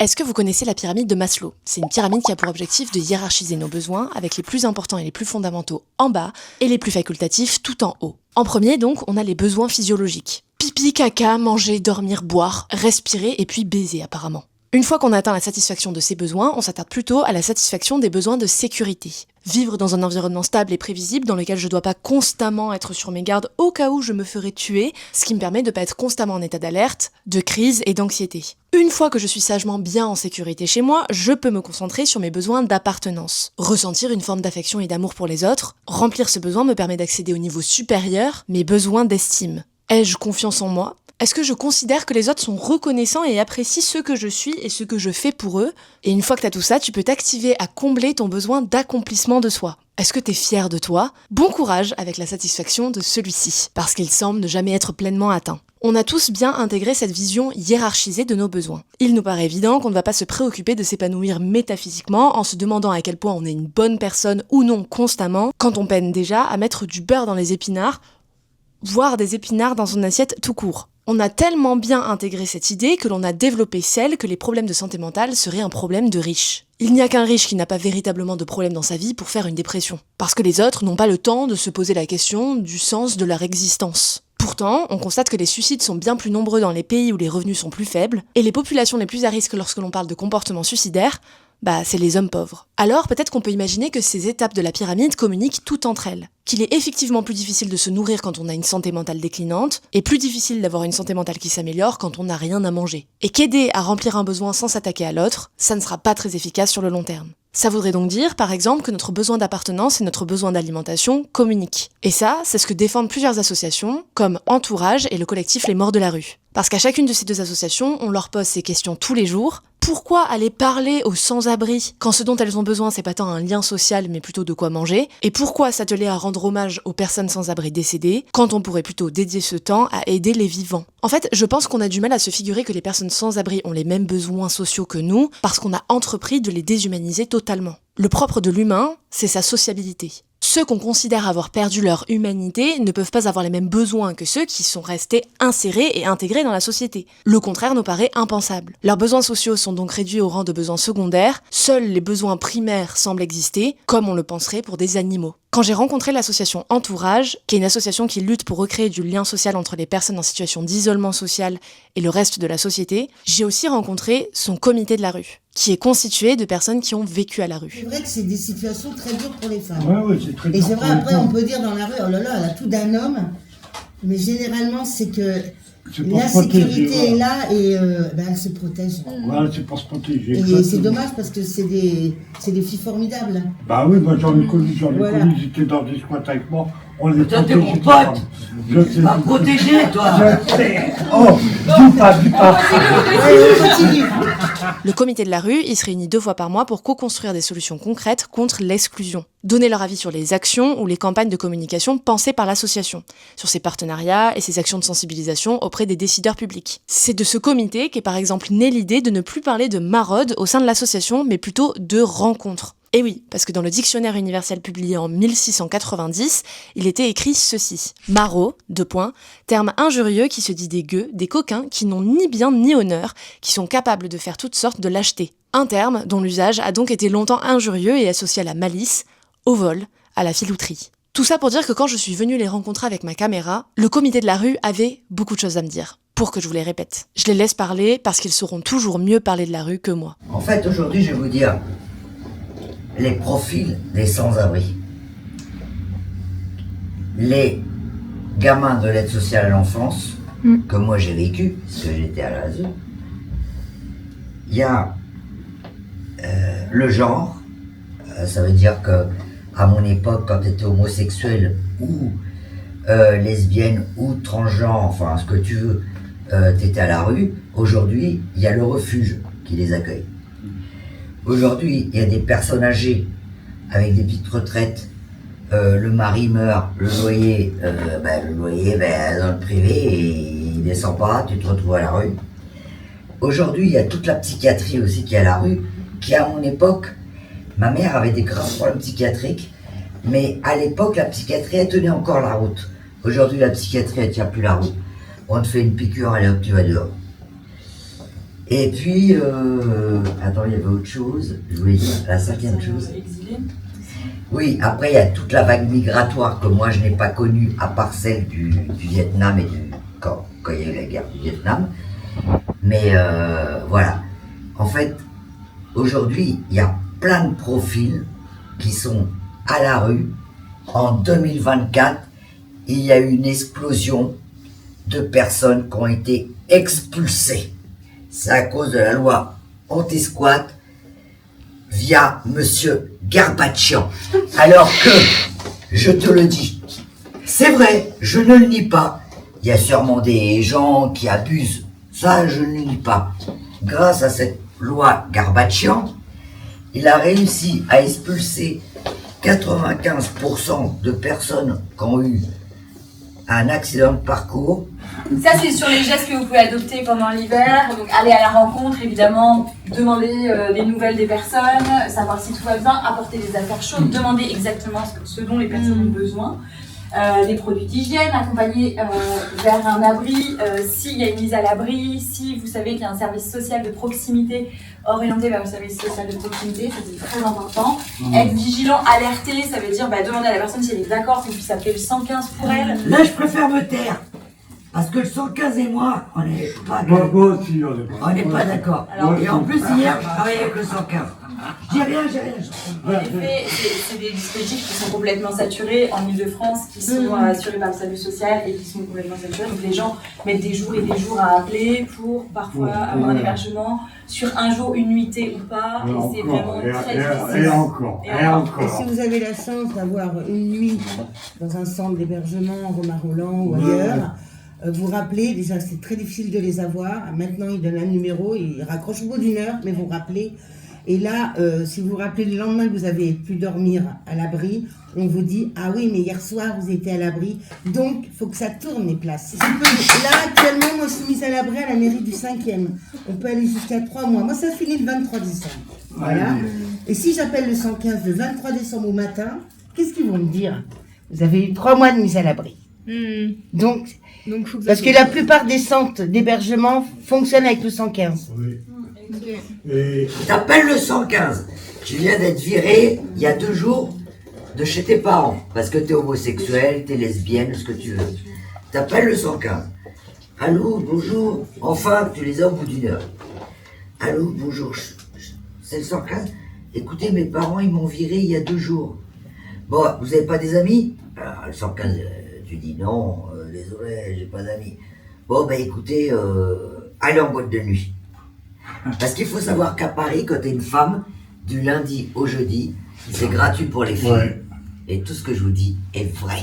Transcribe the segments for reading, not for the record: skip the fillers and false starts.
Est-ce que vous connaissez la pyramide de Maslow? C'est une pyramide qui a pour objectif de hiérarchiser nos besoins avec les plus importants et les plus fondamentaux en bas et les plus facultatifs tout en haut. En premier donc, on a les besoins physiologiques. Pipi, caca, manger, dormir, boire, respirer et puis baiser apparemment. Une fois qu'on a atteint la satisfaction de ces besoins, on s'attarde plutôt à la satisfaction des besoins de sécurité. Vivre dans un environnement stable et prévisible dans lequel je dois pas constamment être sur mes gardes au cas où je me ferais tuer, ce qui me permet de pas être constamment en état d'alerte, de crise et d'anxiété. Une fois que je suis sagement bien en sécurité chez moi, je peux me concentrer sur mes besoins d'appartenance. Ressentir une forme d'affection et d'amour pour les autres, remplir ce besoin me permet d'accéder au niveau supérieur, mes besoins d'estime. Ai-je confiance en moi ? Est-ce que je considère que les autres sont reconnaissants et apprécient ce que je suis et ce que je fais pour eux ? Et une fois que t'as tout ça, tu peux t'activer à combler ton besoin d'accomplissement de soi. Est-ce que t'es fier de toi ? Bon courage avec la satisfaction de celui-ci, parce qu'il semble ne jamais être pleinement atteint. On a tous bien intégré cette vision hiérarchisée de nos besoins. Il nous paraît évident qu'on ne va pas se préoccuper de s'épanouir métaphysiquement en se demandant à quel point on est une bonne personne ou non constamment, quand on peine déjà à mettre du beurre dans les épinards, voire des épinards dans son assiette tout court. On a tellement bien intégré cette idée que l'on a développé celle que les problèmes de santé mentale seraient un problème de riches. Il n'y a qu'un riche qui n'a pas véritablement de problème dans sa vie pour faire une dépression. Parce que les autres n'ont pas le temps de se poser la question du sens de leur existence. Pourtant, on constate que les suicides sont bien plus nombreux dans les pays où les revenus sont plus faibles, et les populations les plus à risque lorsque l'on parle de comportement suicidaire, c'est les hommes pauvres. Alors peut-être qu'on peut imaginer que ces étapes de la pyramide communiquent toutes entre elles. Qu'il est effectivement plus difficile de se nourrir quand on a une santé mentale déclinante, et plus difficile d'avoir une santé mentale qui s'améliore quand on n'a rien à manger. Et qu'aider à remplir un besoin sans s'attaquer à l'autre, ça ne sera pas très efficace sur le long terme. Ça voudrait donc dire, par exemple, que notre besoin d'appartenance et notre besoin d'alimentation communiquent. Et ça, c'est ce que défendent plusieurs associations, comme Entourage et le collectif Les Morts de la Rue. Parce qu'à chacune de ces deux associations, on leur pose ces questions tous les jours. Pourquoi aller parler aux sans-abri quand ce dont elles ont besoin c'est pas tant un lien social mais plutôt de quoi manger? Et pourquoi s'atteler à rendre hommage aux personnes sans-abri décédées quand on pourrait plutôt dédier ce temps à aider les vivants? En fait, je pense qu'on a du mal à se figurer que les personnes sans-abri ont les mêmes besoins sociaux que nous parce qu'on a entrepris de les déshumaniser totalement. Le propre de l'humain, c'est sa sociabilité. Ceux qu'on considère avoir perdu leur humanité ne peuvent pas avoir les mêmes besoins que ceux qui sont restés insérés et intégrés dans la société. Le contraire nous paraît impensable. Leurs besoins sociaux sont donc réduits au rang de besoins secondaires, seuls les besoins primaires semblent exister, comme on le penserait pour des animaux. Quand j'ai rencontré l'association Entourage, qui est une association qui lutte pour recréer du lien social entre les personnes en situation d'isolement social et le reste de la société, j'ai aussi rencontré son comité de la rue, qui est constitué de personnes qui ont vécu à la rue. C'est vrai que c'est des situations très dures pour les femmes. Ouais, c'est très dur. Et c'est vrai, après, on peut dire dans la rue, oh là là, elle a tout d'un homme. Mais généralement, c'est que la sécurité est là et elle se protège. Voilà, c'est pour se protéger. Et c'est dommage parce que c'est des filles formidables. Bah oui, moi j'en ai connu, Voilà. j'étais dans des squats avec moi. On les Toi, t'es protégeait. mon pote. Je sais. Va me protéger, toi. Je sais. Oh, dis pas. Allez, on continue. Le comité de la rue, il se réunit 2 fois par mois pour co-construire des solutions concrètes contre l'exclusion. Donner leur avis sur les actions ou les campagnes de communication pensées par l'association, sur ses partenariats et ses actions de sensibilisation auprès des décideurs publics. C'est de ce comité qu'est par exemple née l'idée de ne plus parler de maraude au sein de l'association, mais plutôt de rencontres. Et oui, parce que dans le dictionnaire universel publié en 1690, il était écrit ceci. Maraud, terme injurieux qui se dit des gueux, des coquins qui n'ont ni bien ni honneur, qui sont capables de faire toutes sortes de lâchetés. Un terme dont l'usage a donc été longtemps injurieux et associé à la malice, au vol, à la filouterie. Tout ça pour dire que quand je suis venue les rencontrer avec ma caméra, le comité de la rue avait beaucoup de choses à me dire, pour que je vous les répète. Je les laisse parler parce qu'ils sauront toujours mieux parler de la rue que moi. En fait, aujourd'hui, je vais vous dire les profils des sans-abri. Les gamins de l'aide sociale à l'enfance, que moi j'ai vécu, parce que j'étais à l'ASE. Il y a le genre, ça veut dire que à mon époque, quand tu étais homosexuel ou lesbienne ou transgenre, enfin ce que tu veux, tu étais à la rue. Aujourd'hui, il y a le refuge qui les accueille. Aujourd'hui, il y a des personnes âgées avec des petites retraites. Le mari meurt, le loyer dans le privé, et il descend pas, tu te retrouves à la rue. Aujourd'hui, il y a toute la psychiatrie aussi qui est à la rue, qui à mon époque, ma mère avait des graves problèmes psychiatriques, mais à l'époque, la psychiatrie, elle tenait encore la route. Aujourd'hui, la psychiatrie, elle tient plus la route. On te fait une piqûre, allez hop, tu vas dehors. Et puis, attends, il y avait autre chose. Je voulais dire la cinquième chose. Exilés. Oui, après, il y a toute la vague migratoire que moi, je n'ai pas connue, à part celle du Vietnam et quand il y a eu la guerre du Vietnam. Mais voilà. En fait, aujourd'hui, il y a plein de profils qui sont à la rue. En 2024, il y a eu une explosion de personnes qui ont été expulsées. C'est à cause de la loi anti-squat via Monsieur Garbatchian. Alors que, je te le dis, c'est vrai, je ne le nie pas. Il y a sûrement des gens qui abusent. Ça, je ne le nie pas. Grâce à cette loi Garbatchian, il a réussi à expulser 95% de personnes qui ont eu un accident de parcours. Ça, c'est sur les gestes que vous pouvez adopter pendant l'hiver. Donc, aller à la rencontre, évidemment, demander des nouvelles des personnes, savoir si tout va bien, apporter des affaires chaudes, demander exactement ce dont les personnes ont besoin. Des produits d'hygiène, accompagner vers un abri, s'il y a une mise à l'abri, si vous savez qu'il y a un service social de proximité orienté vers le service social de proximité, ça c'est très important. Être vigilant, alerter, ça veut dire demander à la personne si elle est d'accord qu'on puisse appeler le 115 pour elle. Là, je préfère me taire. Parce que le 115 et moi, on n'est pas Moi aussi, on n'est pas d'accord. Alors, Et en plus, hier, je travaillais avec le 115. J'ai rien. En effet, c'est des dispositifs qui sont complètement saturés en Ile-de-France, qui sont assurés par le salut social et qui sont complètement saturés. Donc les gens mettent des jours et des jours à appeler pour parfois avoir un hébergement sur un jour, une nuitée ou pas. Et c'est vraiment très difficile. Et encore. Et si vous avez la chance d'avoir une nuit dans un centre d'hébergement, Romain-Roland ou ailleurs, vous rappelez, déjà c'est très difficile de les avoir. Maintenant ils donnent un numéro, ils raccrochent au bout d'une heure, mais vous rappelez. Et là, si vous vous rappelez le lendemain que vous avez pu dormir à l'abri, on vous dit « Ah oui, mais hier soir, vous étiez à l'abri. » Donc, il faut que ça tourne les places. Là, actuellement, moi, je suis mise à l'abri à la mairie du 5e. On peut aller jusqu'à 3 mois. Moi, ça finit le 23 décembre. Voilà. Et si j'appelle le 115 le 23 décembre au matin, qu'est-ce qu'ils vont me dire? Vous avez eu 3 mois de mise à l'abri. Donc parce que la plupart des centres d'hébergement fonctionnent avec le 115. Oui. Et T'appelles le 115. Tu viens d'être viré il y a 2 jours de chez tes parents. Parce que t'es homosexuel, t'es lesbienne, ce que tu veux. T'appelles le 115. Allô, bonjour. Enfin, tu les as au bout d'une heure. Allô, bonjour. C'est le 115. Écoutez, mes parents, ils m'ont viré il y a 2 jours. Bon, vous avez pas des amis? Alors, le 115, tu dis non, désolé, j'ai pas d'amis. Bon, écoutez, allez en boîte de nuit. Parce qu'il faut savoir qu'à Paris, quand t'es une femme, du lundi au jeudi, c'est gratuit pour les filles. Ouais. Et tout ce que je vous dis est vrai.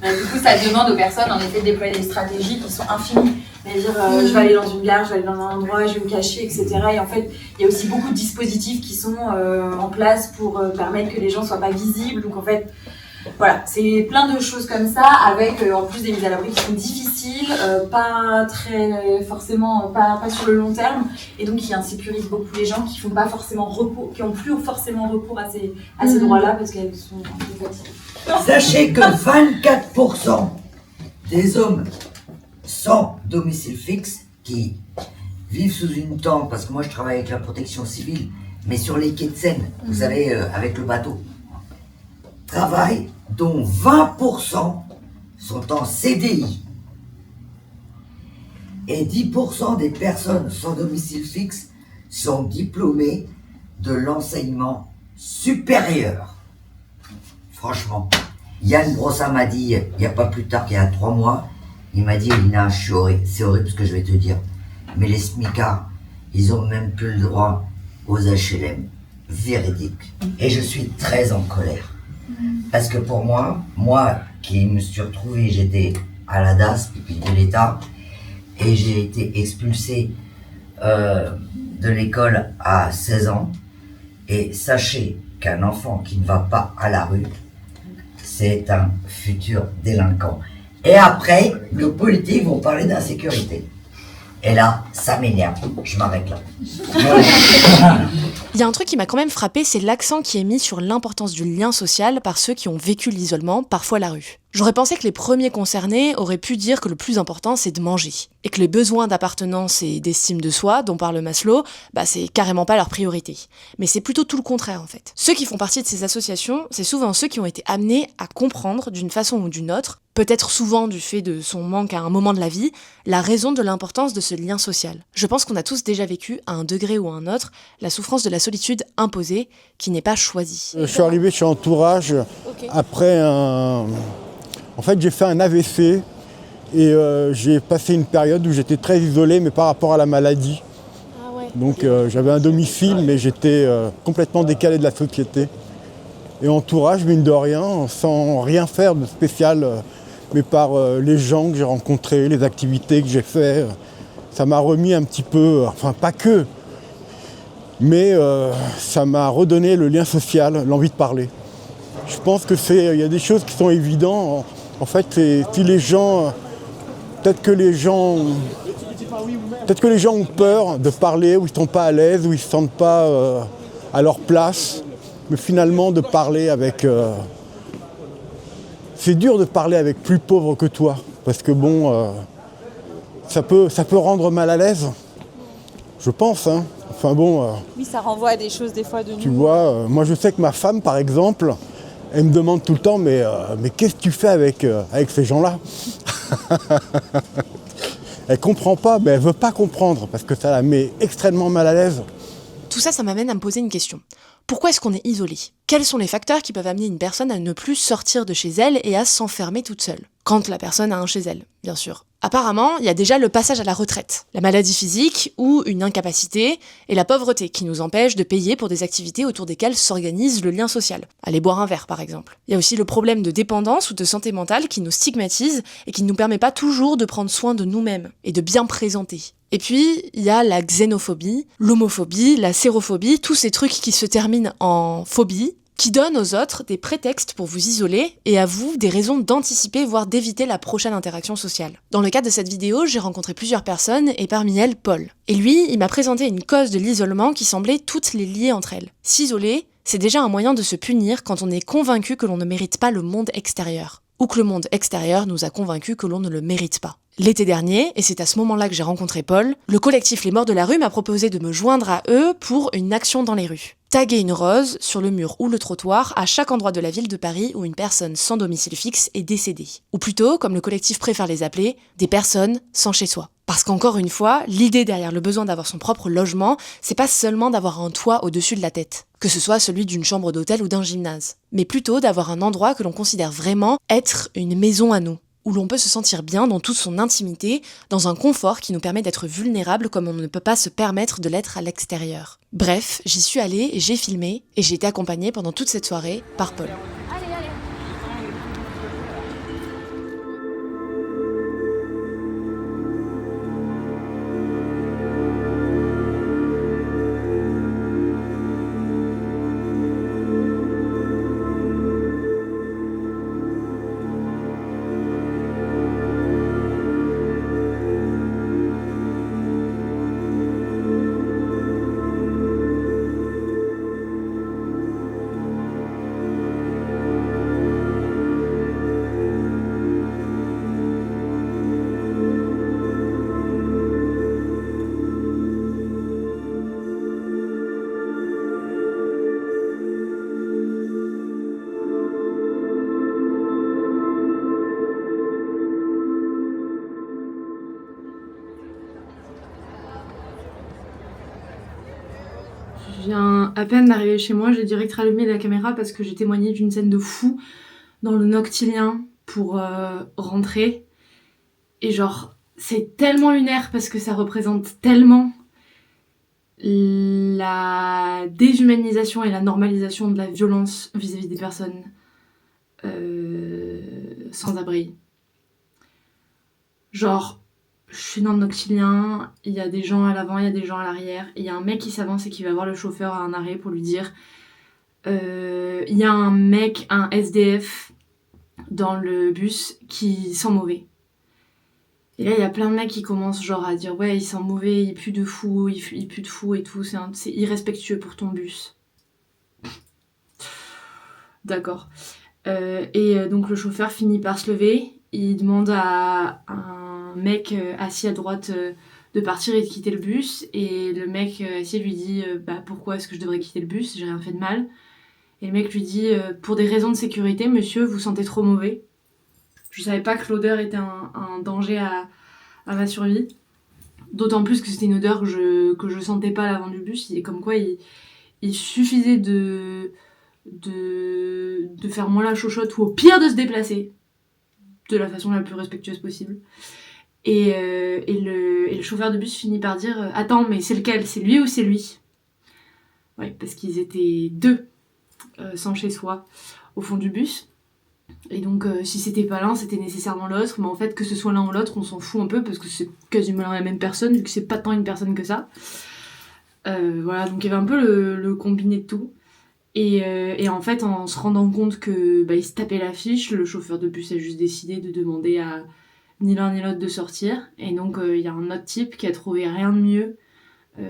Du coup, ça demande aux personnes, en effet, de déployer des stratégies qui sont infinies. C'est-à-dire, je vais aller dans une gare, je vais aller dans un endroit, je vais me cacher, etc. Et en fait, il y a aussi beaucoup de dispositifs qui sont en place pour permettre que les gens ne soient pas visibles. Donc, en fait, voilà, c'est plein de choses comme ça, avec en plus des mises à l'abri qui sont difficiles, pas très forcément, pas sur le long terme, et donc qui insécurisent beaucoup les gens, qui font pas forcément recours, qui ont plus forcément recours à ces droits-là parce qu'elles sont un peu fatiguées. Sachez que 24% des hommes sans domicile fixe qui vivent sous une tente, parce que moi je travaille avec la protection civile, mais sur les quais de Seine, vous savez, avec le bateau, travaillent, dont 20% sont en CDI. Et 10% des personnes sans domicile fixe sont diplômées de l'enseignement supérieur. Franchement, Yann Brossa m'a dit, il n'y a pas plus tard qu'il y a 3 mois, il m'a dit, Lina, je suis horrible, c'est horrible ce que je vais te dire, mais les smicards, ils ont même plus le droit aux HLM. Véridique. Et je suis très en colère. Parce que pour moi qui me suis retrouvé, j'étais à la DAS, puis de l'État, et j'ai été expulsé de l'école à 16 ans. Et sachez qu'un enfant qui ne va pas à la rue, c'est un futur délinquant. Et après, nos politiques vont parler d'insécurité. Et là, ça m'énerve. Je m'arrête là. Il y a un truc qui m'a quand même frappé, c'est l'accent qui est mis sur l'importance du lien social par ceux qui ont vécu l'isolement, parfois la rue. J'aurais pensé que les premiers concernés auraient pu dire que le plus important c'est de manger, et que les besoins d'appartenance et d'estime de soi dont parle Maslow, c'est carrément pas leur priorité. Mais c'est plutôt tout le contraire en fait. Ceux qui font partie de ces associations, c'est souvent ceux qui ont été amenés à comprendre d'une façon ou d'une autre, peut-être souvent du fait de son manque à un moment de la vie, la raison de l'importance de ce lien social. Je pense qu'on a tous déjà vécu, à un degré ou à un autre, la souffrance de la solitude imposée, qui n'est pas choisie. Je suis arrivé chez Entourage après un... En fait, j'ai fait un AVC et j'ai passé une période où j'étais très isolé, mais par rapport à la maladie. Donc j'avais un domicile, mais j'étais complètement décalé de la société. Et Entourage, mine de rien, sans rien faire de spécial, mais par les gens que j'ai rencontrés, les activités que j'ai faites, ça m'a remis un petit peu, enfin pas que, mais ça m'a redonné le lien social, l'envie de parler. Je pense que il y a des choses qui sont évidentes. En fait, si les gens, peut-être que les gens ont peur de parler, ou ils ne sont pas à l'aise, ou ils ne se sentent pas à leur place. Mais finalement, de parler avec... c'est dur de parler avec plus pauvre que toi. Parce que ça peut rendre mal à l'aise. Je pense, hein. Enfin bon... Oui, ça renvoie à des choses des fois de nous. Tu vois, moi je sais que ma femme, par exemple, elle me demande tout le temps, mais qu'est-ce que tu fais avec ces gens-là? Elle comprend pas, mais elle veut pas comprendre, parce que ça la met extrêmement mal à l'aise. Tout ça, ça m'amène à me poser une question. Pourquoi est-ce qu'on est isolé? Quels sont les facteurs qui peuvent amener une personne à ne plus sortir de chez elle et à s'enfermer toute seule? Quand la personne a un chez elle, bien sûr. Apparemment, il y a déjà le passage à la retraite, la maladie physique ou une incapacité, et la pauvreté qui nous empêche de payer pour des activités autour desquelles s'organise le lien social. Aller boire un verre, par exemple. Il y a aussi le problème de dépendance ou de santé mentale qui nous stigmatise et qui ne nous permet pas toujours de prendre soin de nous-mêmes et de bien présenter. Et puis, il y a la xénophobie, l'homophobie, la sérophobie, tous ces trucs qui se terminent en phobie, qui donnent aux autres des prétextes pour vous isoler et à vous des raisons d'anticiper voire d'éviter la prochaine interaction sociale. Dans le cadre de cette vidéo, j'ai rencontré plusieurs personnes et parmi elles Paul. Et lui, il m'a présenté une cause de l'isolement qui semblait toutes les lier entre elles. S'isoler, c'est déjà un moyen de se punir quand on est convaincu que l'on ne mérite pas le monde extérieur. Ou que le monde extérieur nous a convaincus que l'on ne le mérite pas. L'été dernier, et c'est à ce moment-là que j'ai rencontré Paul, le collectif Les Morts de la Rue m'a proposé de me joindre à eux pour une action dans les rues. Taguer une rose sur le mur ou le trottoir à chaque endroit de la ville de Paris où une personne sans domicile fixe est décédée. Ou plutôt, comme le collectif préfère les appeler, des personnes sans chez soi. Parce qu'encore une fois, l'idée derrière le besoin d'avoir son propre logement, c'est pas seulement d'avoir un toit au-dessus de la tête, que ce soit celui d'une chambre d'hôtel ou d'un gymnase, mais plutôt d'avoir un endroit que l'on considère vraiment être une maison à nous, où l'on peut se sentir bien dans toute son intimité, dans un confort qui nous permet d'être vulnérable comme on ne peut pas se permettre de l'être à l'extérieur. Bref, j'y suis allée et j'ai filmé, et j'ai été accompagnée pendant toute cette soirée par Paul. Je viens à peine d'arriver chez moi, j'ai direct rallumé la caméra parce que j'ai témoigné d'une scène de fou dans le Noctilien pour rentrer. Et genre, c'est tellement lunaire parce que ça représente tellement la déshumanisation et la normalisation de la violence vis-à-vis des personnes sans abri. Genre, je suis dans le Noctilien, il y a des gens à l'avant, il y a des gens à l'arrière, et il y a un mec qui s'avance et qui va voir le chauffeur à un arrêt pour lui dire il y a un mec, un SDF dans le bus qui sent mauvais. Et là il y a plein de mecs qui commencent genre à dire ouais il sent mauvais, il pue de fou, il pue de fou et tout, c'est irrespectueux pour ton bus. D'accord. Donc le chauffeur finit par se lever, il demande à un mec assis à droite de partir et de quitter le bus, et le mec assis lui dit pourquoi est-ce que je devrais quitter le bus, j'ai rien fait de mal. Et le mec lui dit pour des raisons de sécurité, monsieur, vous sentez trop mauvais. Je savais pas que l'odeur était un danger à ma survie, d'autant plus que c'était une odeur que je sentais pas à l'avant du bus, et comme quoi il suffisait de faire moins la chochotte, ou au pire de se déplacer de la façon la plus respectueuse possible. Et le chauffeur de bus finit par dire « Attends, mais c'est lequel ? C'est lui ou c'est lui ?» Ouais, parce qu'ils étaient deux, sans chez soi, au fond du bus. Et donc, si c'était pas l'un, c'était nécessairement l'autre. Mais en fait, que ce soit l'un ou l'autre, on s'en fout un peu, parce que c'est quasiment la même personne, vu que c'est pas tant une personne que ça. Voilà, donc il y avait un peu le combiné de tout. Et en fait, en se rendant compte que il se tapait l'affiche, le chauffeur de bus a juste décidé de demander à ni l'un ni l'autre de sortir. Et donc, il y a un autre type qui a trouvé rien de mieux,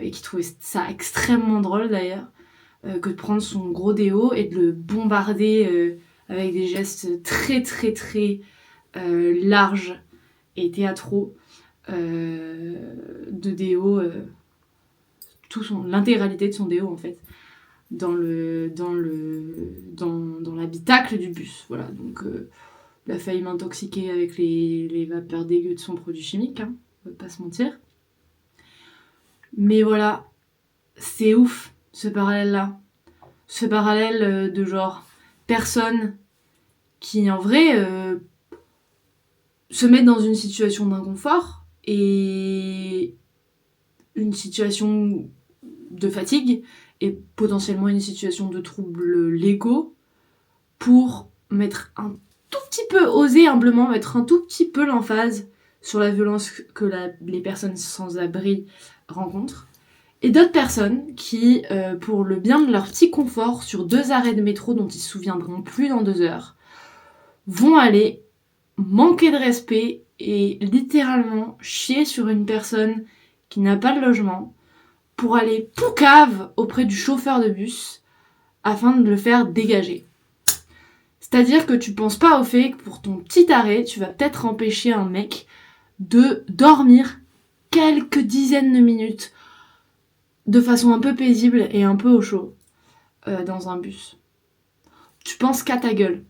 et qui trouvait ça extrêmement drôle d'ailleurs, que de prendre son gros déo et de le bombarder avec des gestes très très très larges et théâtraux de déo, l'intégralité de son déo en fait, dans l'habitacle du bus. Voilà, donc il a failli m'intoxiquer avec les vapeurs dégueu de son produit chimique, hein, on va pas se mentir. Mais voilà, c'est ouf ce parallèle-là. Ce parallèle de genre personne qui en vrai se met dans une situation d'inconfort et une situation de fatigue et potentiellement une situation de troubles légaux pour oser humblement mettre un tout petit peu l'emphase sur la violence que les personnes sans abri rencontrent. Et d'autres personnes qui, pour le bien de leur petit confort, sur 2 arrêts de métro dont ils se souviendront plus dans 2 heures, vont aller manquer de respect et littéralement chier sur une personne qui n'a pas de logement pour aller poucave auprès du chauffeur de bus afin de le faire dégager. C'est-à-dire que tu penses pas au fait que pour ton petit arrêt, tu vas peut-être empêcher un mec de dormir quelques dizaines de minutes de façon un peu paisible et un peu au chaud dans un bus. Tu penses qu'à ta gueule.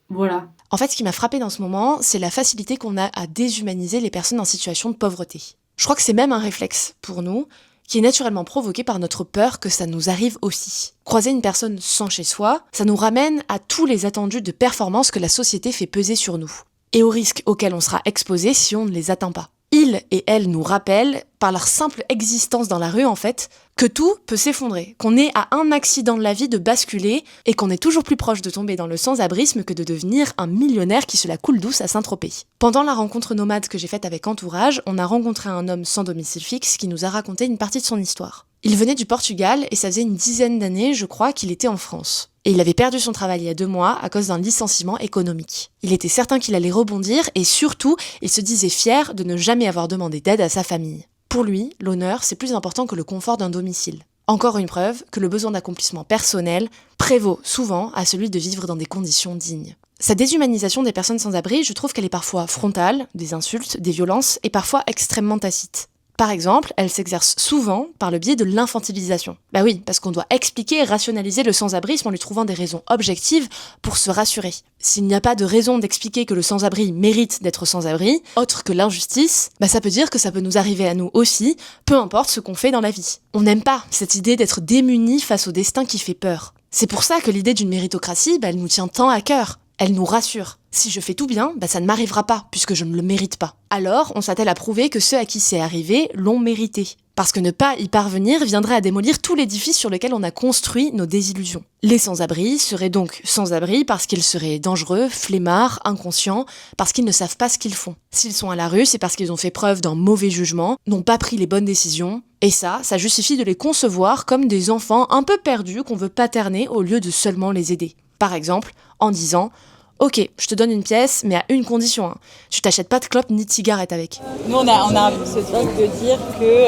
Voilà. En fait, ce qui m'a frappée dans ce moment, c'est la facilité qu'on a à déshumaniser les personnes en situation de pauvreté. Je crois que c'est même un réflexe pour nous, qui est naturellement provoqué par notre peur que ça nous arrive aussi. Croiser une personne sans chez soi, ça nous ramène à tous les attendus de performance que la société fait peser sur nous, et aux risques auxquels on sera exposé si on ne les atteint pas. Ils et elles nous rappellent, par leur simple existence dans la rue en fait, que tout peut s'effondrer, qu'on est à un accident de la vie de basculer et qu'on est toujours plus proche de tomber dans le sans-abrisme que de devenir un millionnaire qui se la coule douce à Saint-Tropez. Pendant la rencontre nomade que j'ai faite avec Entourage, on a rencontré un homme sans domicile fixe qui nous a raconté une partie de son histoire. Il venait du Portugal et ça faisait une dizaine d'années, je crois, qu'il était en France. Et il avait perdu son travail il y a 2 mois à cause d'un licenciement économique. Il était certain qu'il allait rebondir et surtout, il se disait fier de ne jamais avoir demandé d'aide à sa famille. Pour lui, l'honneur, c'est plus important que le confort d'un domicile. Encore une preuve que le besoin d'accomplissement personnel prévaut souvent à celui de vivre dans des conditions dignes. Sa déshumanisation des personnes sans abri, je trouve qu'elle est parfois frontale, des insultes, des violences, et parfois extrêmement tacite. Par exemple, elle s'exerce souvent par le biais de l'infantilisation. Bah oui, parce qu'on doit expliquer et rationaliser le sans-abrisme en lui trouvant des raisons objectives pour se rassurer. S'il n'y a pas de raison d'expliquer que le sans-abri mérite d'être sans-abri, autre que l'injustice, bah ça peut dire que ça peut nous arriver à nous aussi, peu importe ce qu'on fait dans la vie. On n'aime pas cette idée d'être démunis face au destin qui fait peur. C'est pour ça que l'idée d'une méritocratie, elle nous tient tant à cœur. Elle nous rassure. Si je fais tout bien, ça ne m'arrivera pas, puisque je ne le mérite pas. Alors, on s'attelle à prouver que ceux à qui c'est arrivé l'ont mérité. Parce que ne pas y parvenir viendrait à démolir tout l'édifice sur lequel on a construit nos désillusions. Les sans-abri seraient donc sans-abri parce qu'ils seraient dangereux, flemmards, inconscients, parce qu'ils ne savent pas ce qu'ils font. S'ils sont à la rue, c'est parce qu'ils ont fait preuve d'un mauvais jugement, n'ont pas pris les bonnes décisions, et ça justifie de les concevoir comme des enfants un peu perdus qu'on veut paterner au lieu de seulement les aider. Par exemple, en disant « Ok, je te donne une pièce, mais à une condition, hein. Tu t'achètes pas de clope ni de cigarette avec. » Nous, on a ce truc de dire que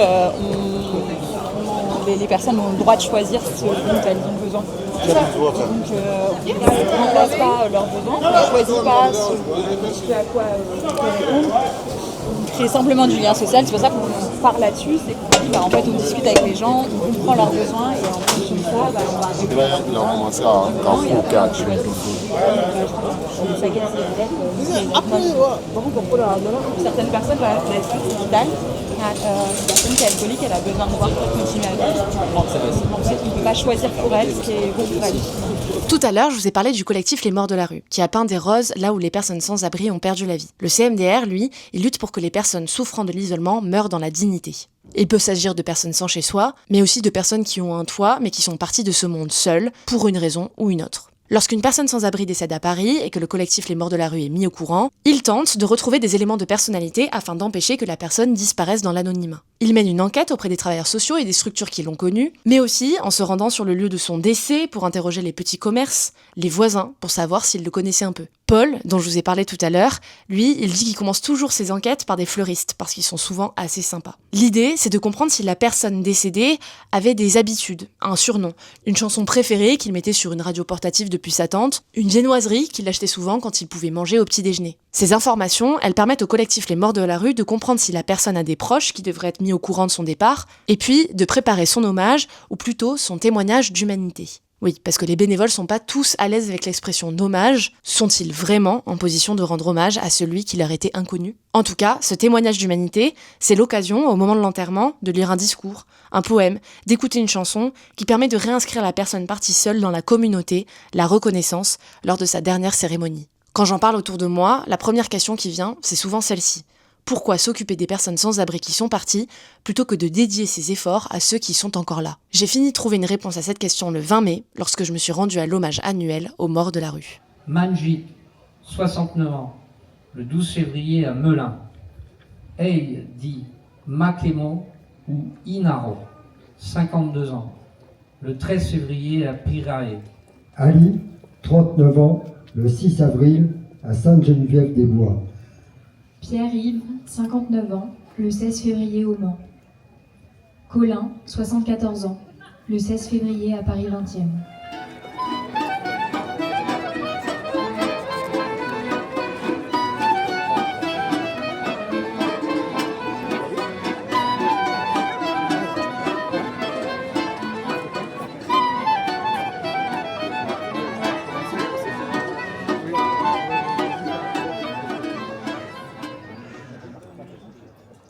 les personnes ont le droit de choisir ce dont elles ont besoin. Donc on ne remplace pas leurs besoins, on ne choisit pas ce à quoi ils répondent. On crée simplement du lien social, c'est pour ça qu'on parle là-dessus, c'est qu'on dit, en fait on discute avec les gens, on comprend leurs besoins et en fonction de ça, on va répondre certaines personnes, la situation digitale, une personne qui est alcoolique, elle a besoin de voir pour continuer à vivre. Donc on ne peut pas choisir pour elle ce qui est bon pour elle. Tout à l'heure, je vous ai parlé du collectif Les Morts de la Rue, qui a peint des roses là où les personnes sans abri ont perdu la vie. Le CMDR, lui, il lutte pour que les personnes souffrant de l'isolement meurent dans la dignité. Il peut s'agir de personnes sans chez soi, mais aussi de personnes qui ont un toit, mais qui sont parties de ce monde seules, pour une raison ou une autre. Lorsqu'une personne sans abri décède à Paris et que le collectif Les Morts de la Rue est mis au courant, il tente de retrouver des éléments de personnalité afin d'empêcher que la personne disparaisse dans l'anonymat. Il mène une enquête auprès des travailleurs sociaux et des structures qui l'ont connu, mais aussi en se rendant sur le lieu de son décès pour interroger les petits commerces, les voisins, pour savoir s'ils le connaissaient un peu. Paul, dont je vous ai parlé tout à l'heure, lui, il dit qu'il commence toujours ses enquêtes par des fleuristes, parce qu'ils sont souvent assez sympas. L'idée, c'est de comprendre si la personne décédée avait des habitudes, un surnom, une chanson préférée qu'il mettait sur une radio portative depuis sa tante, une viennoiserie qu'il achetait souvent quand il pouvait manger au petit déjeuner. Ces informations, elles permettent au collectif Les Morts de la Rue de comprendre si la personne a des proches qui devraient être mis au courant de son départ, et puis de préparer son hommage, ou plutôt son témoignage d'humanité. Oui, parce que les bénévoles sont pas tous à l'aise avec l'expression d'hommage. Sont-ils vraiment en position de rendre hommage à celui qui leur était inconnu ? En tout cas, ce témoignage d'humanité, c'est l'occasion, au moment de l'enterrement, de lire un discours, un poème, d'écouter une chanson qui permet de réinscrire la personne partie seule dans la communauté, la reconnaissance, lors de sa dernière cérémonie. Quand j'en parle autour de moi, la première question qui vient, c'est souvent celle-ci. Pourquoi s'occuper des personnes sans abri qui sont parties, plutôt que de dédier ses efforts à ceux qui sont encore là ? J'ai fini de trouver une réponse à cette question le 20 mai, lorsque je me suis rendue à l'hommage annuel aux morts de la rue. Manjit, 69 ans, le 12 février à Melun. Hey, dit Makemo ou Inaro, 52 ans, le 13 février à Pirae. Ali, 39 ans, le 6 avril à Sainte-Geneviève-des-Bois. Pierre-Yves, 59 ans, le 16 février au Mans. Colin, 74 ans, le 16 février à Paris 20e.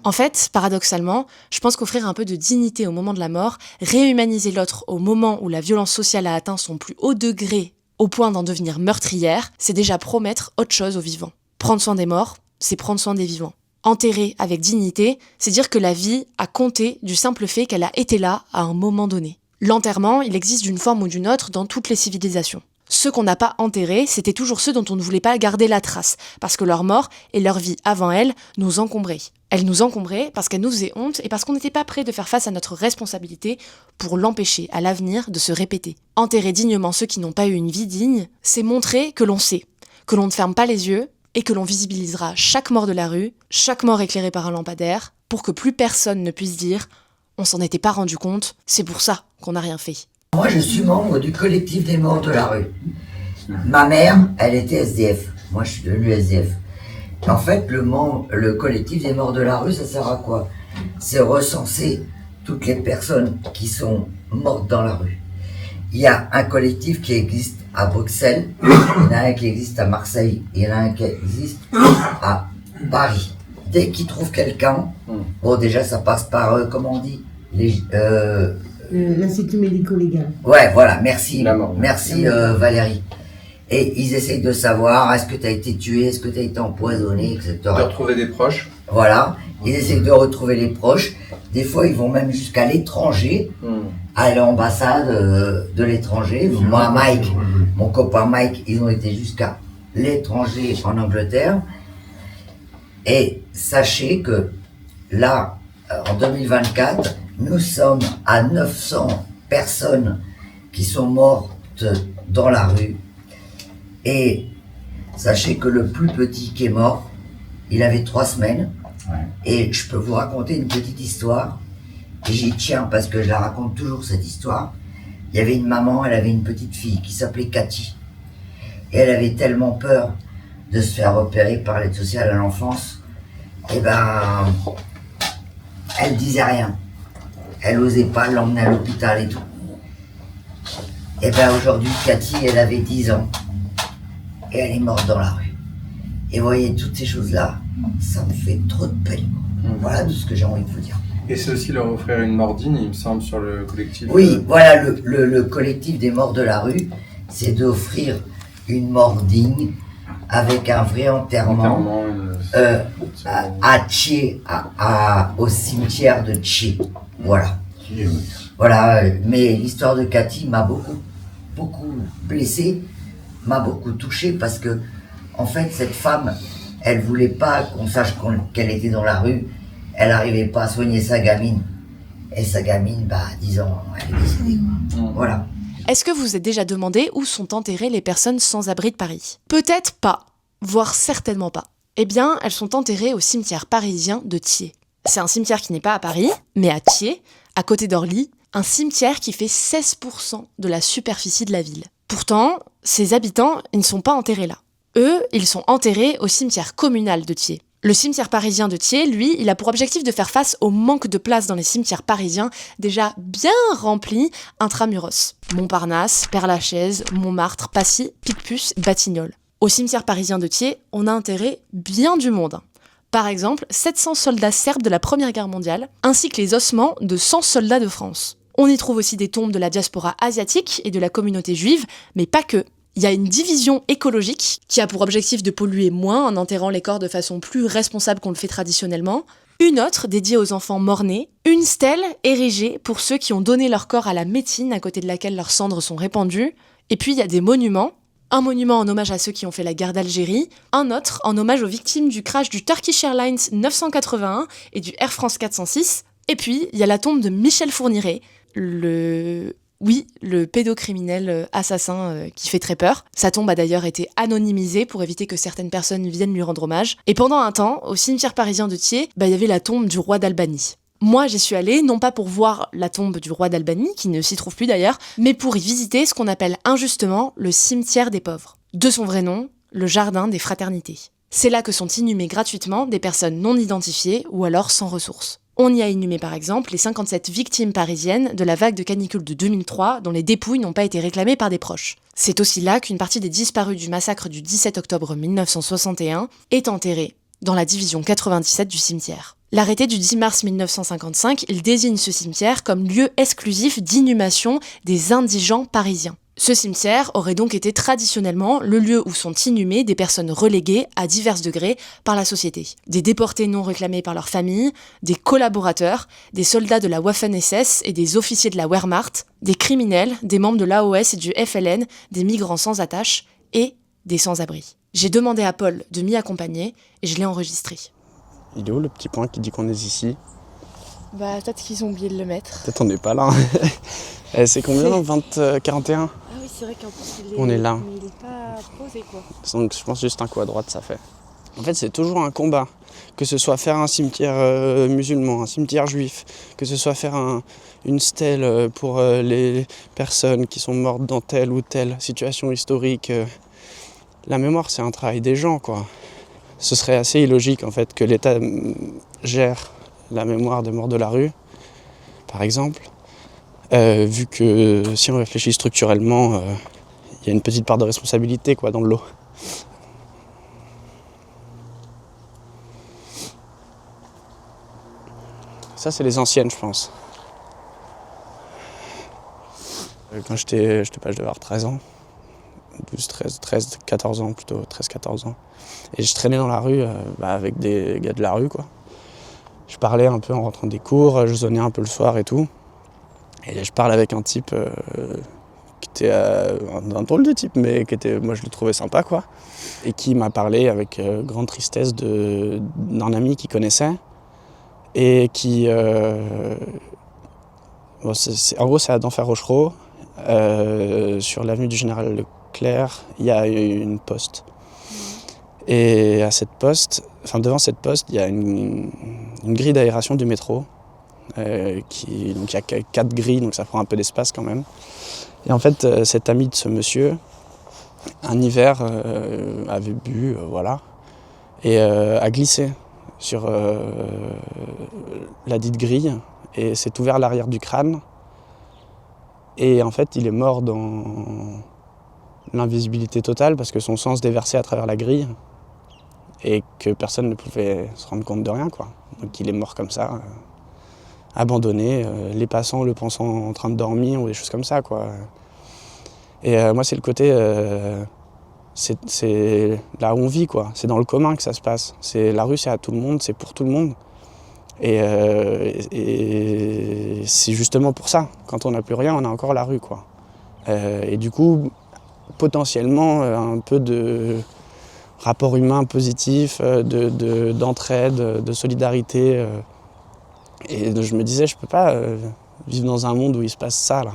En fait, paradoxalement, je pense qu'offrir un peu de dignité au moment de la mort, réhumaniser l'autre au moment où la violence sociale a atteint son plus haut degré, au point d'en devenir meurtrière, c'est déjà promettre autre chose aux vivants. Prendre soin des morts, c'est prendre soin des vivants. Enterrer avec dignité, c'est dire que la vie a compté du simple fait qu'elle a été là à un moment donné. L'enterrement, il existe d'une forme ou d'une autre dans toutes les civilisations. Ceux qu'on n'a pas enterrés, c'était toujours ceux dont on ne voulait pas garder la trace, parce que leur mort et leur vie avant elle nous encombraient. Elles nous encombraient parce qu'elles nous faisaient honte et parce qu'on n'était pas prêt de faire face à notre responsabilité pour l'empêcher à l'avenir de se répéter. Enterrer dignement ceux qui n'ont pas eu une vie digne, c'est montrer que l'on sait, que l'on ne ferme pas les yeux et que l'on visibilisera chaque mort de la rue, chaque mort éclairée par un lampadaire, pour que plus personne ne puisse dire « on s'en était pas rendu compte, c'est pour ça qu'on n'a rien fait ». Moi, je suis membre du collectif des morts de la rue. Ma mère, elle était SDF. Moi, je suis devenue SDF. En fait, le collectif des morts de la rue, ça sert à quoi ? C'est recenser toutes les personnes qui sont mortes dans la rue. Il y a un collectif qui existe à Bruxelles, il y en a un qui existe à Marseille, il y en a un qui existe à Paris. Dès qu'ils trouvent quelqu'un, bon, déjà, ça passe par, comment on dit, l'Institut médico-légal. Ouais, voilà, merci. Merci Valérie. Et ils essayent de savoir, est-ce que tu as été tué, est-ce que tu as été empoisonné, etc. De retrouver des proches. Voilà, ils essayent de retrouver les proches. Des fois, ils vont même jusqu'à l'étranger, à l'ambassade de l'étranger. Moi, Mike, mon copain Mike, ils ont été jusqu'à l'étranger en Angleterre. Et sachez que là, en 2024, nous sommes à 900 personnes qui sont mortes dans la rue. Et sachez que le plus petit qui est mort, il avait 3 semaines. Ouais. Et je peux vous raconter une petite histoire. et j'y tiens parce que je la raconte toujours cette histoire. Il y avait une maman, elle avait une petite fille qui s'appelait Cathy. Et elle avait tellement peur de se faire opérer par l'aide sociale à l'enfance, et elle disait rien. Elle osait pas l'emmener à l'hôpital et tout. Et aujourd'hui, Cathy, elle avait 10 ans. Et elle est morte dans la rue. Et vous voyez, toutes ces choses-là, ça me fait trop de peine. Voilà tout ce que j'ai envie de vous dire. Et c'est aussi leur offrir une mort digne, il me semble, sur le collectif. Oui, voilà, le collectif des morts de la rue, c'est d'offrir une mort digne avec un vrai enterrement à Thiers, au cimetière de Thiers. Voilà. Voilà, mais l'histoire de Cathy m'a beaucoup blessée, m'a beaucoup touchée parce que, en fait, cette femme, elle voulait pas qu'on sache qu'elle était dans la rue. Elle n'arrivait pas à soigner sa gamine. Et sa gamine, à 10 ans, elle est décédée. Voilà. Est-ce que vous vous êtes déjà demandé où sont enterrées les personnes sans abri de Paris ? Peut-être pas, voire certainement pas. Eh bien, elles sont enterrées au cimetière parisien de Thiers. C'est un cimetière qui n'est pas à Paris, mais à Thiers, à côté d'Orly, un cimetière qui fait 16% de la superficie de la ville. Pourtant, ses habitants, ils ne sont pas enterrés là. Eux, ils sont enterrés au cimetière communal de Thiers. Le cimetière parisien de Thiers, lui, il a pour objectif de faire face au manque de place dans les cimetières parisiens déjà bien remplis intramuros. Montparnasse, Père-Lachaise, Montmartre, Passy, Picpus, Batignolles. Au cimetière parisien de Thiers, on a enterré bien du monde. Par exemple, 700 soldats serbes de la Première Guerre mondiale, ainsi que les ossements de 100 soldats de France. On y trouve aussi des tombes de la diaspora asiatique et de la communauté juive, mais pas que. Il y a une division écologique qui a pour objectif de polluer moins en enterrant les corps de façon plus responsable qu'on le fait traditionnellement. Une autre dédiée aux enfants morts-nés. Une stèle érigée pour ceux qui ont donné leur corps à la médecine à côté de laquelle leurs cendres sont répandues. Et puis il y a des monuments. Un monument en hommage à ceux qui ont fait la guerre d'Algérie. Un autre en hommage aux victimes du crash du Turkish Airlines 981 et du Air France 406. Et puis il y a la tombe de Michel Fourniret, le pédocriminel assassin qui fait très peur. Sa tombe a d'ailleurs été anonymisée pour éviter que certaines personnes viennent lui rendre hommage. Et pendant un temps, au cimetière parisien de Thiers, il y avait la tombe du roi d'Albanie. Moi, j'y suis allée, non pas pour voir la tombe du roi d'Albanie, qui ne s'y trouve plus d'ailleurs, mais pour y visiter ce qu'on appelle injustement le cimetière des pauvres. De son vrai nom, le jardin des fraternités. C'est là que sont inhumées gratuitement des personnes non identifiées ou alors sans ressources. On y a inhumé par exemple les 57 victimes parisiennes de la vague de canicule de 2003 dont les dépouilles n'ont pas été réclamées par des proches. C'est aussi là qu'une partie des disparus du massacre du 17 octobre 1961 est enterrée, dans la division 97 du cimetière. L'arrêté du 10 mars 1955, il désigne ce cimetière comme lieu exclusif d'inhumation des indigents parisiens. Ce cimetière aurait donc été traditionnellement le lieu où sont inhumées des personnes reléguées à divers degrés par la société. Des déportés non réclamés par leur famille, des collaborateurs, des soldats de la Waffen-SS et des officiers de la Wehrmacht, des criminels, des membres de l'AOS et du FLN, des migrants sans attache et des sans-abri. J'ai demandé à Paul de m'y accompagner et je l'ai enregistré. Il est où le petit point qui dit qu'on est ici ? Peut-être qu'ils ont oublié de le mettre. Peut-être on n'est pas là. C'est combien là, 41 ? Ah oui, c'est vrai qu'en plus on est là. Mais il n'est pas posé quoi. Donc je pense juste un coup à droite ça fait. En fait c'est toujours un combat. Que ce soit faire un cimetière musulman, un cimetière juif, que ce soit faire une stèle pour les personnes qui sont mortes dans telle ou telle situation historique. La mémoire c'est un travail des gens quoi. Ce serait assez illogique en fait que l'État gère la mémoire des morts de la rue, par exemple, vu que si on réfléchit structurellement, il y a une petite part de responsabilité quoi, dans le lot. Ça, c'est les anciennes, je pense. Quand j'étais pas, je devais avoir 13 ans, 12, 13, 14 ans plutôt, 13-14 ans. Et je traînais dans la rue avec des gars de la rue, quoi. Je parlais un peu en rentrant des cours, je zonnais un peu le soir et tout. Et je parle avec un type qui était un drôle de type, mais qui était, moi je le trouvais sympa, quoi. Et qui m'a parlé avec grande tristesse d'un ami qu'il connaissait. Et qui... en gros, c'est à Denfert-Rochereau. Sur l'avenue du Général Leclerc, il y a une poste. Et à cette poste, devant cette poste, il y a une grille d'aération du métro donc il y a 4 grilles, donc ça prend un peu d'espace quand même. Et en fait, cet ami de ce monsieur, un hiver, avait bu, voilà, et a glissé sur la dite grille et s'est ouvert l'arrière du crâne. Et en fait, il est mort dans l'invisibilité totale parce que son sang se déversait à travers la grille et que personne ne pouvait se rendre compte de rien, quoi. Donc il est mort comme ça, abandonné, les passants le pensant en train de dormir ou des choses comme ça, quoi. Et moi, c'est le côté... c'est là où on vit, quoi. C'est dans le commun que ça se passe. La rue, c'est à tout le monde, c'est pour tout le monde. Et c'est justement pour ça. Quand on n'a plus rien, on a encore la rue, quoi. Et du coup, potentiellement, un peu de rapport humain positif, d'entraide, de solidarité. Et je me disais, je peux pas vivre dans un monde où il se passe ça, là.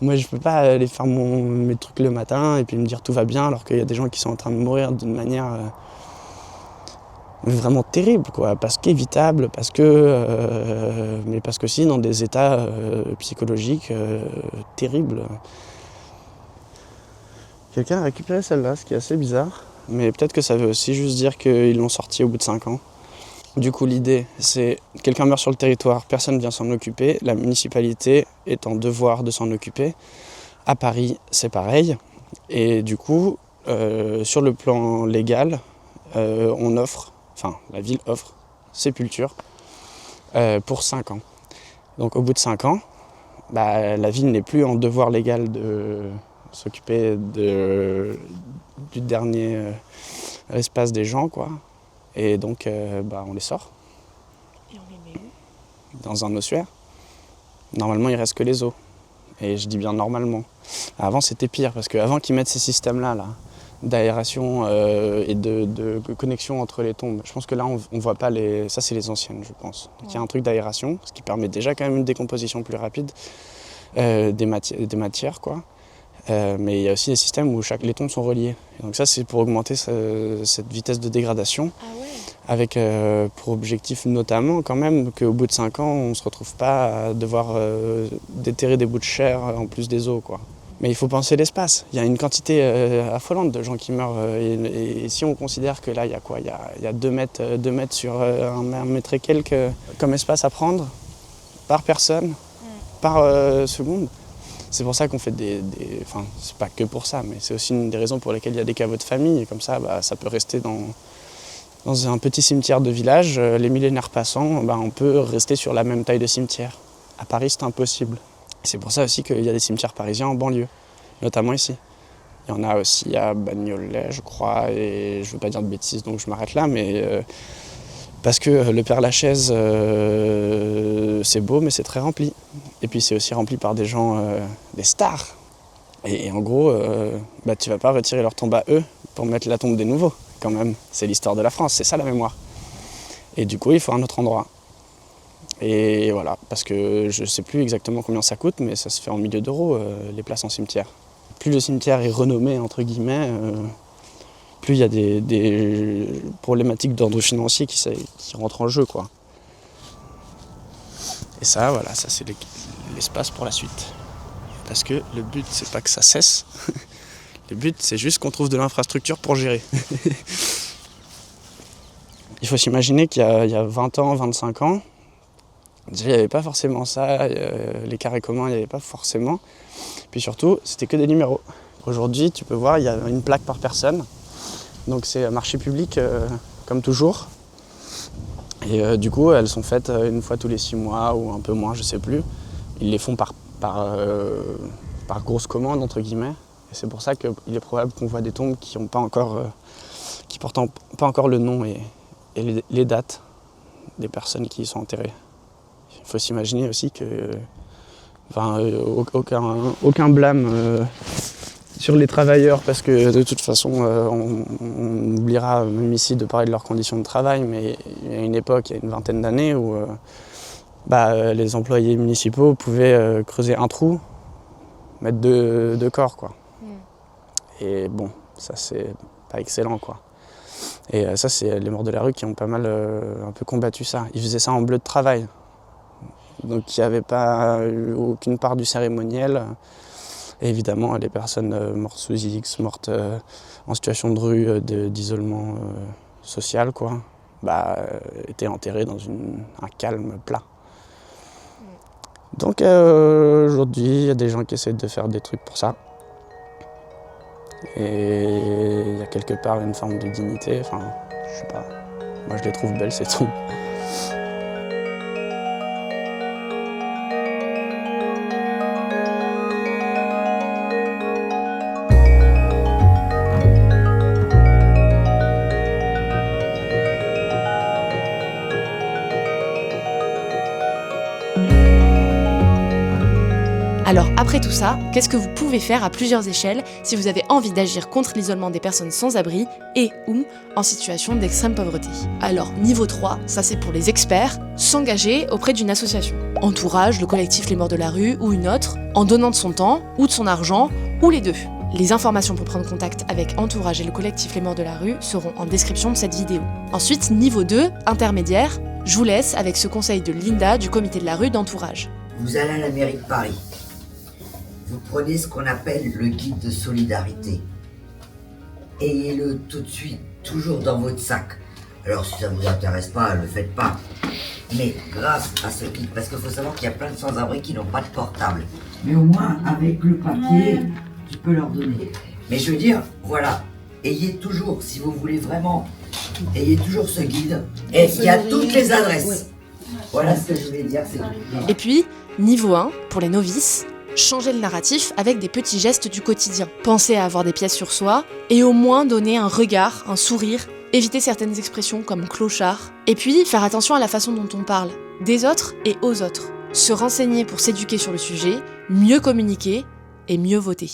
Moi, je peux pas aller faire mes trucs le matin et puis me dire tout va bien alors qu'il y a des gens qui sont en train de mourir d'une manière vraiment terrible, quoi. Parce qu'évitable, parce que si, dans des états psychologiques terribles. Quelqu'un a récupéré celle-là, ce qui est assez bizarre. Mais peut-être que ça veut aussi juste dire qu'ils l'ont sortie au bout de 5 ans. Du coup, l'idée, c'est quelqu'un meurt sur le territoire, personne ne vient s'en occuper, la municipalité est en devoir de s'en occuper. À Paris, c'est pareil. Et du coup, sur le plan légal, la ville offre sépulture pour 5 ans. Donc au bout de 5 ans, la ville n'est plus en devoir légal de s'occuper du dernier espace des gens, quoi. Et donc, on les sort. Et on les met où? Dans un ossuaire. Normalement, il reste que les os. Et je dis bien normalement. Avant, c'était pire, parce qu'avant qu'ils mettent ces systèmes-là, d'aération et de connexion entre les tombes, je pense que là, on voit pas les... Ça, c'est les anciennes, je pense. Donc, il y a un truc d'aération, ce qui permet déjà quand même une décomposition plus rapide des matières, quoi. Mais il y a aussi des systèmes où les tombes sont reliées. Et donc ça, c'est pour augmenter cette vitesse de dégradation, avec pour objectif notamment quand même qu'au bout de 5 ans, on ne se retrouve pas à devoir déterrer des bouts de chair en plus des os, quoi. Mais il faut penser l'espace. Il y a une quantité affolante de gens qui meurent. Et si on considère que là, il y a quoi? Il y a 2 mètres sur 1 mètre et quelques comme espace à prendre par personne, par seconde. C'est pour ça qu'on fait Enfin, c'est pas que pour ça, mais c'est aussi une des raisons pour lesquelles il y a des caveaux de famille. Et comme ça, ça peut rester dans un petit cimetière de village. Les millénaires passant, on peut rester sur la même taille de cimetière. À Paris, c'est impossible. C'est pour ça aussi qu'il y a des cimetières parisiens en banlieue, notamment ici. Il y en a aussi à Bagnolet, je crois, et je veux pas dire de bêtises, donc je m'arrête là, mais... Parce que le Père-Lachaise, c'est beau, mais c'est très rempli. Et puis c'est aussi rempli par des gens, des stars. Et en gros, tu vas pas retirer leur tombe à eux pour mettre la tombe des nouveaux, quand même. C'est l'histoire de la France, c'est ça la mémoire. Et du coup, il faut un autre endroit. Et voilà, parce que je sais plus exactement combien ça coûte, mais ça se fait en milliers d'euros, les places en cimetière. Plus le cimetière est renommé, entre guillemets, plus il y a des problématiques d'ordre financier qui rentrent en jeu, quoi. Et ça, voilà, ça c'est l'espace pour la suite. Parce que le but, c'est pas que ça cesse. Le but, c'est juste qu'on trouve de l'infrastructure pour gérer. Il faut s'imaginer qu'il y a 20 ans, 25 ans, déjà, il n'y avait pas forcément ça. Les carrés communs, il n'y avait pas forcément. Puis surtout, c'était que des numéros. Aujourd'hui, tu peux voir, il y a une plaque par personne. Donc c'est un marché public, comme toujours. Et du coup, elles sont faites une fois tous les 6 mois ou un peu moins, je sais plus. Ils les font par grosse commande, entre guillemets. Et c'est pour ça qu'il est probable qu'on voit des tombes qui ont pas encore, qui portent pas encore le nom et les dates des personnes qui y sont enterrées. Il faut s'imaginer aussi que, aucun blâme sur les travailleurs, parce que de toute façon, on oubliera même ici de parler de leurs conditions de travail, mais il y a une époque, il y a une vingtaine d'années, où les employés municipaux pouvaient creuser un trou, mettre deux corps, quoi. Et bon, ça c'est pas excellent, quoi. Et ça, c'est les morts de la rue qui ont pas mal un peu combattu ça. Ils faisaient ça en bleu de travail. Donc il n'y avait pas eu aucune part du cérémoniel. Et évidemment, les personnes mortes sous X, mortes en situation de rue, d'isolement social, quoi, étaient enterrées dans un calme plat. Donc aujourd'hui, il y a des gens qui essaient de faire des trucs pour ça. Et il y a quelque part une forme de dignité, enfin, je sais pas, moi je les trouve belles, c'est tout. Alors après tout ça, qu'est-ce que vous pouvez faire à plusieurs échelles si vous avez envie d'agir contre l'isolement des personnes sans abri et ou en situation d'extrême pauvreté? Alors niveau 3, ça c'est pour les experts, s'engager auprès d'une association. Entourage, le collectif Les Morts de la Rue ou une autre, en donnant de son temps ou de son argent ou les deux. Les informations pour prendre contact avec Entourage et le collectif Les Morts de la Rue seront en description de cette vidéo. Ensuite, niveau 2, intermédiaire, je vous laisse avec ce conseil de Linda du comité de la rue d'Entourage. Vous allez à la mairie de Paris. Vous prenez ce qu'on appelle le guide de solidarité. Ayez-le tout de suite, toujours dans votre sac. Alors si ça ne vous intéresse pas, ne le faites pas. Mais grâce à ce guide, parce qu'il faut savoir qu'il y a plein de sans-abri qui n'ont pas de portable. Mais au moins, avec le papier, tu peux leur donner. Mais je veux dire, voilà, ayez toujours, si vous voulez vraiment, ayez toujours ce guide. Et il y a toutes les adresses. Voilà ce que je voulais dire. Et puis, niveau 1, pour les novices, changer le narratif avec des petits gestes du quotidien. Pensez à avoir des pièces sur soi et au moins donner un regard, un sourire, éviter certaines expressions comme clochard. Et puis, faire attention à la façon dont on parle, des autres et aux autres. Se renseigner pour s'éduquer sur le sujet, mieux communiquer et mieux voter.